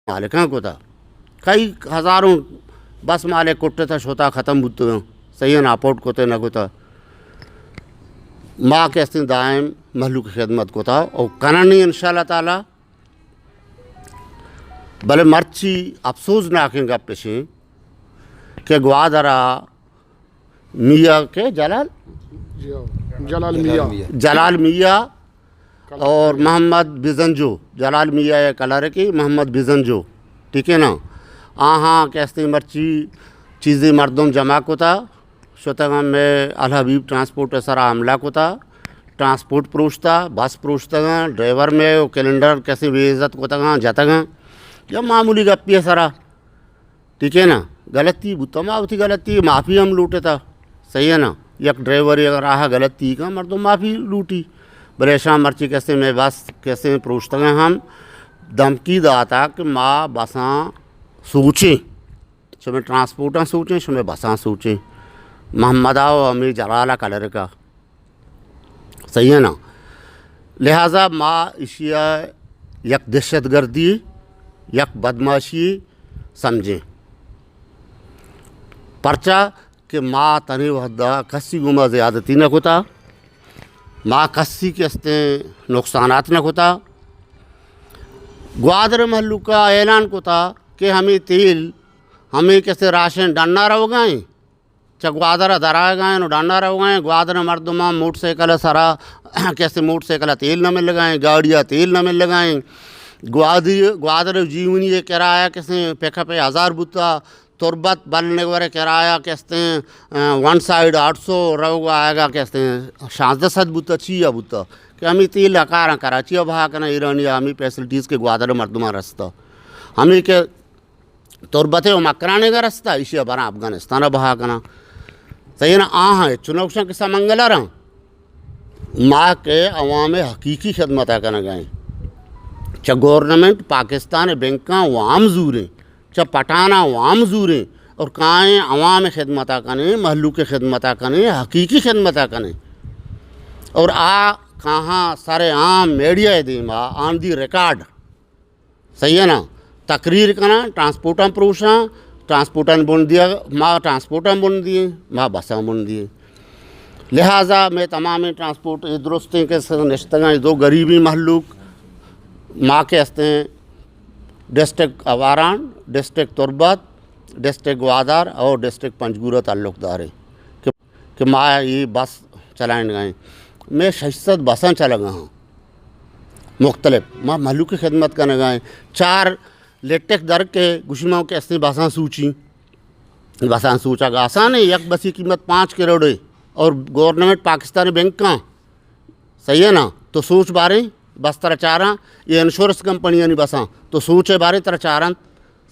मालिक कोता कई हज़ारों बस मालिक कुट्टे था शोता ख़त्म बुत सही है ना पोर्ट कोते न कोता माँ के अस्ती दायम महलू की खिदमत कोता और कनानी इंशाल्लाह ताला भले मर्ची अफसोस ना आखेंगे पेशे के ग्वादरा मियाँ के जलाल मियाँ और मोहम्मद बिजंजो जलाल मियाँ ये कलर की मोहम्मद बिजंजो ठीक है ना आहाँ कैसे मर्ची चीज़ें मर्दों जमा को था शोतगा में अल हबीब ट्रांसपोर्ट सारा हमला को था ट्रांसपोर्ट प्रोछता बस प्रोछता ड्राइवर में वो कैलेंडर कैसे बेइज्जत को था जाता या मामूली गप्पी है सारा ठीक है ना गलती तमाम थी गलती माफ़ी हम लूटे था सही है ना एक ड्राइवर अगर आहा गलती का मर्दों माफ़ी लूटी बरेशा मर्ची कैसे में बस कैसे प्रोछता हम धमकी दाता कि माँ बसा सोचें शुमें ट्रांसपोर्टा सोचें शुमें बसा सोचें मोहम्मद आओ अमीर जलाला कलर का सही है ना लिहाजा माँ इशिया यक दहशत गर्दी यक बदमाशी समझें पर्चा कि माँ तने वहदा कसी गुमा ज़्यादती न होता माँ कसी के अस्ते नुकसानात न होता ग्वादर महल्लू का ऐलान को था कि हमें तेल हमें कैसे राशन डालना रहो गए ग्वादर दरा गए डालना रहो गए ग्वादर मर्दमा मोटरसाइकिल सारा कैसे मोटरसाइकिल तेल न मिल गए गाड़ियाँ तेल न मिल गए ग्वादर जीवनी ये किराया कैसे पेखा पे 1000 बुता तुरबत बनने वाले किराया कहते हैं वन साइड 800 रहोगा आएगा कहते हैं 60 बुता चिया बुता कि हमें तेल अकारा कराची भा करना ईरानी हमें फैसिलिटीज़ के ग्वादर मर्दमा रास्ता हमें के तुरबत मकराने का रास्ता इसी बना अफगानिस्तान बहा करना सही ना हाँ चुनौतियों के समंगला रहा माँ के अवाम हकीकी खदमत करना गए च गवर्नमेंट पाकिस्तान बैंक वाम जूरें च पटाना वाम जूरें और काएँ अवाम खदमत करें महलू के खदमत करें हकीकी खदमत करें और कहाँ सारे आम मीडिया दी माँ ऑन दी रिकॉर्ड सही है ना तकरीर करना ट्रांसपोर्टा प्रोछा ट्रांसपोर्टा बुन दिया माँ ट्रांसपोर्टा बुन दिए माँ बसा बुन दिए लिहाजा मैं तमाम ट्रांसपोर्ट दुरुस्ती के निश्तगा दो गरीबी महलूक माँ के हस्ते डिस्ट्रिक्ट अवारान डिस्ट्रिक्ट तुरबत डिस्ट्रिक्ट ग्वादर और डिस्ट्रिक्ट पंजगुरा ताल्लुकदार है कि माँ ये बस चलाने गए मैं 600 बसें चला गया हूँ मुख्तलिफ माँ महलू की खिदमत करने गए 4 लेटेक दर के गुशमाओं के अस्ती बसां सूचा गा आसान है एक बस की कीमत 5 करोड़ है और गवर्नमेंट पाकिस्तानी बैंक का सही है ना तो सोच बारे बस तरह चारा ये इंश्योरेंस कंपनियाँ नहीं बसा तो सोच है बारे तरह चारा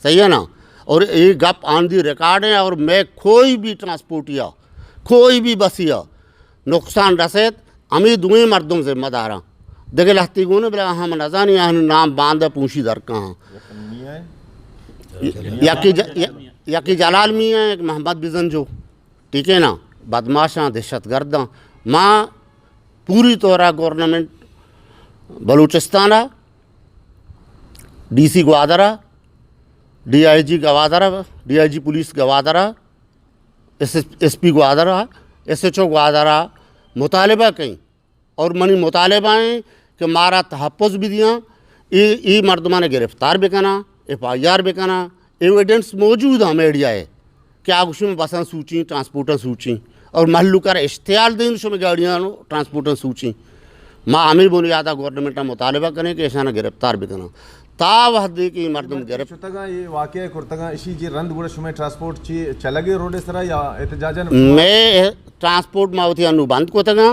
सही है ना और ये गप ऑन दी रिकॉर्ड है और मैं कोई भी ट्रांसपोर्ट या कोई भी बसिया नुकसान रसेद हमें दुए मर्दों जिम्मेदार देखे लहती गुने बोला हम नजा नहीं नाम बांध पूछी दर कहाँ यकी जलाल मियाँ एक मोहम्मद बिजंजो ठीक है ना बदमाशा दहशतगर्द माँ पूरी तौर गवर्नमेंट बलूचिस्तान DC ग्वादरा DIG ग्वादरा DIG पुलिस ग्वादरा SP ग्वादरा SHO ग्वादरा मुतालबा कहीं और मनी मुतालबाएँ कि मारा तहफ़्फ़ुज़ भी दिया ये मर्दमा ने गिरफ़्तार भी करना FIR भी करना एविडेंस मौजूद है मीडिया है कि आग में बसा सूची ट्रांसपोर्टर सूची और महलू कर इश्तियाल दिन में गाड़ियाँ ट्रांसपोर्टर सूची माँ हमें बुनियादा गवर्नमेंट का मुतालबा करें कि ऐसा गिरफ्तार भी करना तावहदी की मर्दम गिरफ्तार ये वाक़या कुर्तगा इसी जी रंद बुरे शुमे ट्रांसपोर्ट ची चलगे रोड सरा या एहतजाजन मैं ट्रांसपोर्ट मावती अनुबंध को तगा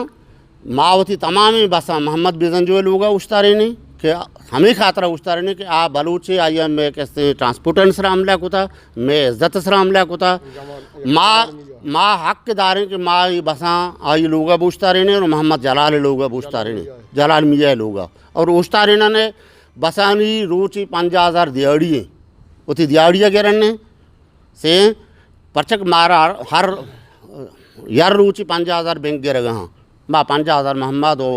मावती तमाम बसा मोहम्मद बिजंजो लोग उछतारे ने कि हमें खातरा उछतारे ने कि आ बलूचे आइए मैं कैसे ट्रांसपोर्टन सरा हमला को था मैं इज्जत सरा हमला को था माँ हकदार कि माँ ये बसा आई लोग बूझता रहने और मोहम्मद जलाल लोग बूझता रहने जलाल मियाँ लोग और उछता रहना ने बसानी रोची 5000 दिहाड़िए उती दिहाड़िया के रनने से परचक मारा हर यार रोची 5000 बैंक गिर गए हाँ बा 5000 मोहम्मद ओ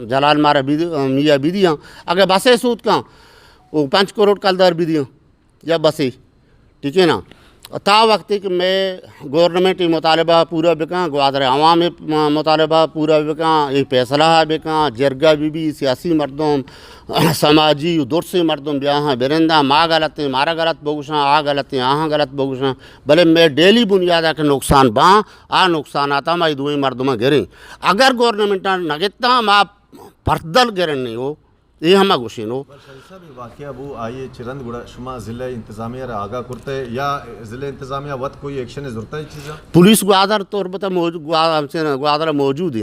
जलाल मारा मियाँ बीदियाँ अगर बसे सूद का वो 5 करोड़ कल दर भी दियो या बसी ठीक है ना। ता वक्त कि मैं गवर्नमेंट ही मुतालबा पूरा बिका ग्वादर अवाम मुतालबा पूरा बिका ये फैसला है बिका जरगा भी सियासी मर्दम समाजी दुरसे मर्दम ब्याह बेरंदा माँ गलत है मारा गलत बोगुशा आ गलत है आहाँ गलत बोगुशा भले मैं डेली बुनियाद के नुकसान बा आ नुकसान आता मैं दुई मर्दमा गिरे अगर गवर्नमेंट नगेता माँ फर्दल गिरन नहीं हो ये हम गुशीनो वाकया वो आइए चिरंद गुड़ा शुमा जिले इंतजामिया आगा करते या जिले इंतजामिया वत कोई एक्शन जरूरत है चीज़ पुलिस ग्वादर तौर पर ग्वादर मौजूद है।